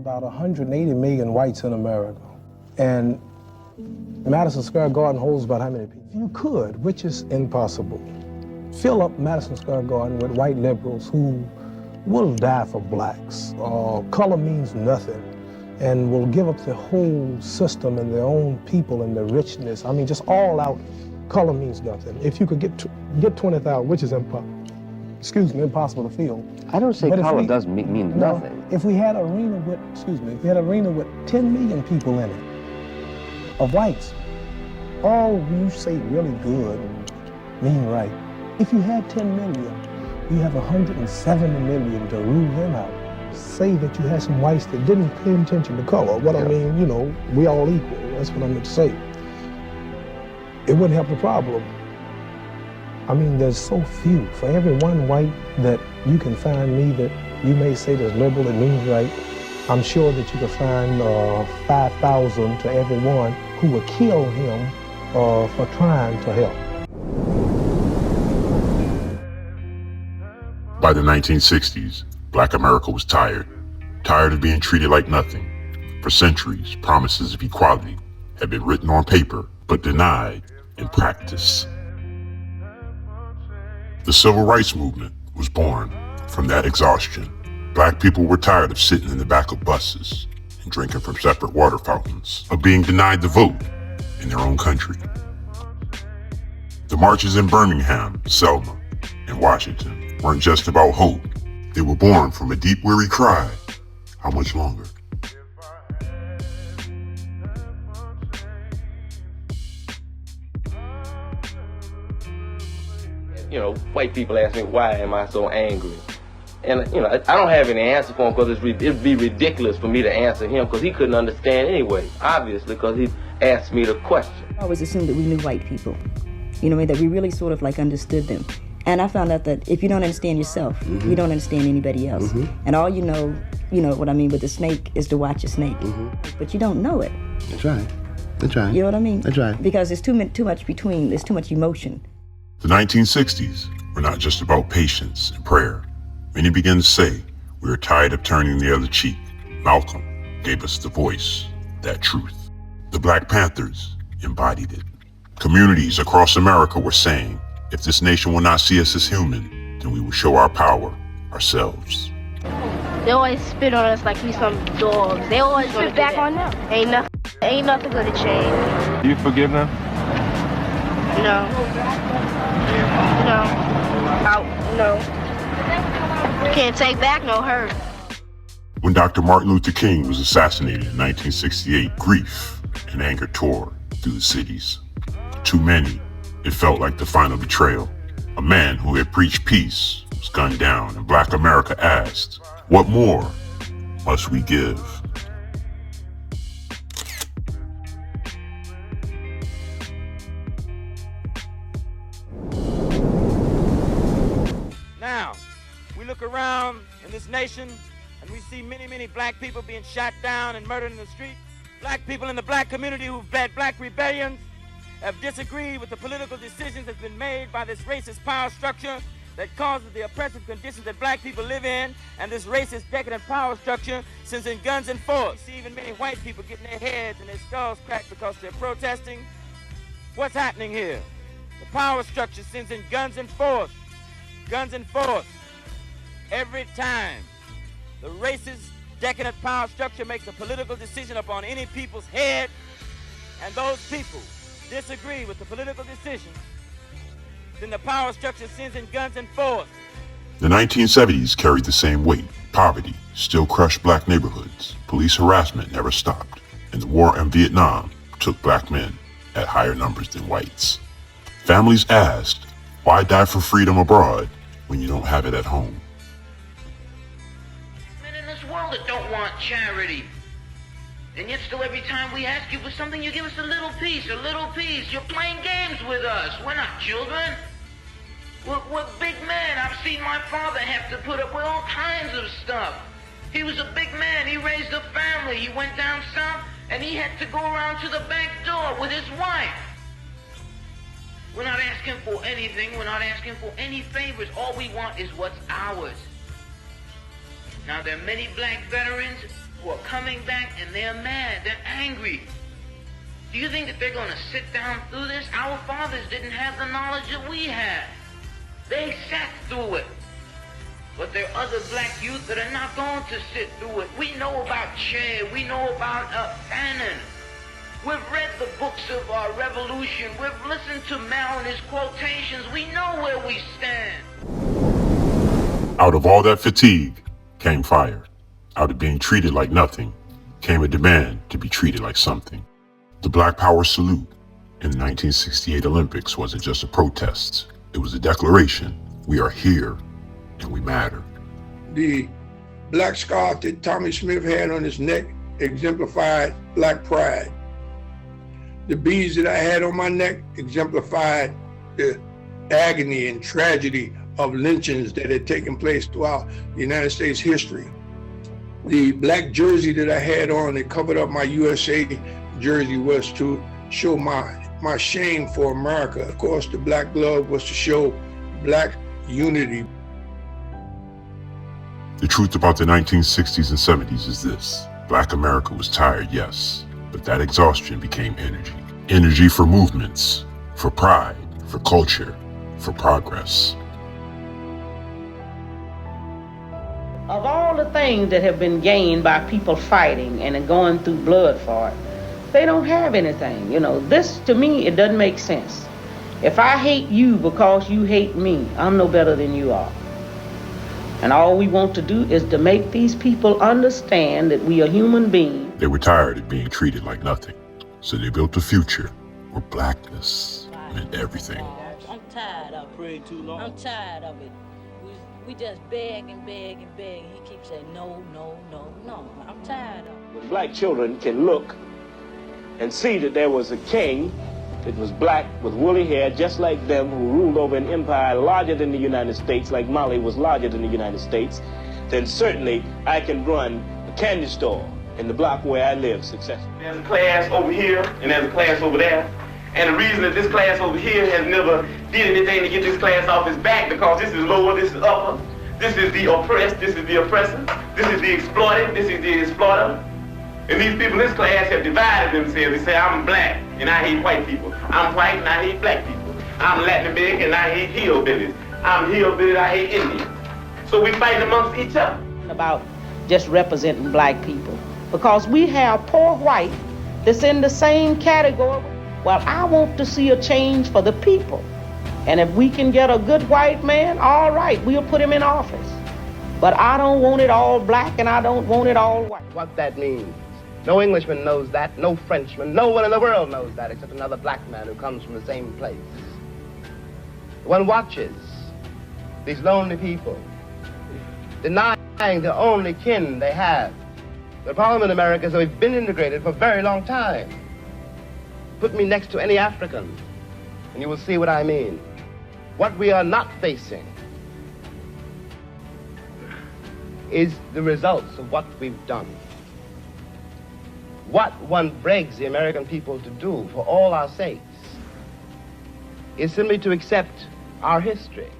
about 180 million whites in America. And Madison Square Garden holds about how many people? You could, which is impossible, fill up Madison Square Garden with white liberals who will die for blacks. Color means nothing, and will give up the whole system and their own people and their richness. I mean, just all out, color means nothing. If you could get 20,000, which is impossible to fill. I don't say color doesn't mean nothing. If we had an arena with 10 million people in it, of whites, all you say really good and mean right. If you had 10 million, you have 170 million to rule them out. Say that you had some whites that didn't pay attention to color. What I mean, you know, we all equal. That's what I meant to say. It wouldn't help the problem. I mean, there's so few. For every one white that you can find me that you may say that's liberal, it means right, I'm sure that you could find 5,000 to every one who would kill him for trying to help. By the 1960s, Black America was tired of being treated like nothing. For centuries, promises of equality had been written on paper, but denied in practice. The Civil Rights Movement was born from that exhaustion. Black people were tired of sitting in the back of buses and drinking from separate water fountains, of being denied the vote in their own country. The marches in Birmingham, Selma, and Washington weren't just about hope. They were born from a deep, weary cry. How much longer? You know, white people ask me, why am I so angry? And, you know, I don't have any answer for him because it'd be ridiculous for me to answer him because he couldn't understand anyway, obviously, because he asked me the question. I always assumed that we knew white people, you know, that we really sort of like understood them. And I found out that if you don't understand yourself, you don't understand anybody else. And all you know what I mean with the snake is to watch a snake. But you don't know it. That's right. That's right. You know what I mean? That's right. Because there's too much between, there's too much emotion. The 1960s were not just about patience and prayer. Many began to say, we are tired of turning the other cheek. Malcolm gave us the voice, that truth. The Black Panthers embodied it. Communities across America were saying, if this nation will not see us as human, then we will show our power ourselves. They always spit on us like we some dogs. They always spit back on them. Ain't nothing gonna change. Do you forgive them? No. No. Can't take back no hurt. When Dr. Martin Luther King was assassinated in 1968, grief and anger tore through the cities. Too many, it felt like the final betrayal. A man who had preached peace was gunned down, and Black America asked, what more must we give? Now, we look around in this nation and we see many black people being shot down and murdered in the street. Black people in the black community who've led black rebellions have disagreed with the political decisions that's been made by this racist power structure that causes the oppressive conditions that black people live in, and this racist, decadent power structure sends in guns and force. You see even many white people getting their heads and their skulls cracked because they're protesting. What's happening here? The power structure sends in guns and force. Guns and force. Every time the racist, decadent power structure makes a political decision upon any people's head, and those people disagree with the political decision, then the power structure sends in guns and force. The 1970s carried the same weight. Poverty still crushed black neighborhoods. Police harassment never stopped. And the war in Vietnam took black men at higher numbers than whites. Families asked, why die for freedom abroad when you don't have it at home? Men in this world that don't want charity. And yet still every time we ask you for something, you give us a little piece, a little piece. You're playing games with us. We're not children. We're big men. I've seen my father have to put up with all kinds of stuff. He was a big man. He raised a family. He went down south, and he had to go around to the back door with his wife. We're not asking for anything. We're not asking for any favors. All we want is what's ours. Now, there are many black veterans who are coming back and they're mad, they're angry. Do you think that they're going to sit down through this? Our fathers didn't have the knowledge that we have. They sat through it. But there are other black youth that are not going to sit through it. We know about Che, we know about Fannin. We've read the books of our revolution. We've listened to Mal and his quotations. We know where we stand. Out of all that fatigue came fire. Out of being treated like nothing came a demand to be treated like something. The Black Power salute in the 1968 Olympics wasn't just a protest. It was a declaration. We are here and we matter. The black scarf that Tommy Smith had on his neck exemplified black pride. The beads that I had on my neck exemplified the agony and tragedy of lynchings that had taken place throughout the United States history. The black jersey that I had on that covered up my USA jersey was to show my shame for America. Of course, the black glove was to show black unity. The truth about the 1960s and 70s is this. Black America was tired, yes, but that exhaustion became energy. Energy for movements, for pride, for culture, for progress. Of all the things that have been gained by people fighting and going through blood for it, they don't have anything. You know, this, to me, it doesn't make sense. If I hate you because you hate me, I'm no better than you are. And all we want to do is to make these people understand that we are human beings. They were tired of being treated like nothing, so they built a future where blackness meant everything. I'm tired of it. I'm tired of it. We just beg and beg and beg, and he keeps saying no, no, no, no. I'm tired of it. When black children can look and see that there was a king that was black with woolly hair just like them, who ruled over an empire larger than the United States, like Mali was larger than the United States, then certainly I can run a candy store in the block where I live successfully. There's a class over here and there's a class over there. And the reason that this class over here has never did anything to get this class off his back, because this is lower, this is upper, this is the oppressed, this is the oppressor, this is the exploited, this is the exploiter. And these people in this class have divided themselves. They say, I'm black and I hate white people. I'm white and I hate black people. I'm Latin American and I hate hillbillies. I'm hillbilly and I hate Indians. So we fight amongst each other. About just representing black people. Because we have poor white that's in the same category. Well, I want to see a change for the people. And if we can get a good white man, all right, we'll put him in office. But I don't want it all black and I don't want it all white. What that means. No Englishman knows that, no Frenchman, no one in the world knows that except another black man who comes from the same place. One watches these lonely people denying the only kin they have. The problem in America is that we've been integrated for a very long time. Put me next to any African and you will see what I mean. What we are not facing is the results of what we've done. What one begs the American people to do for all our sakes is simply to accept our history.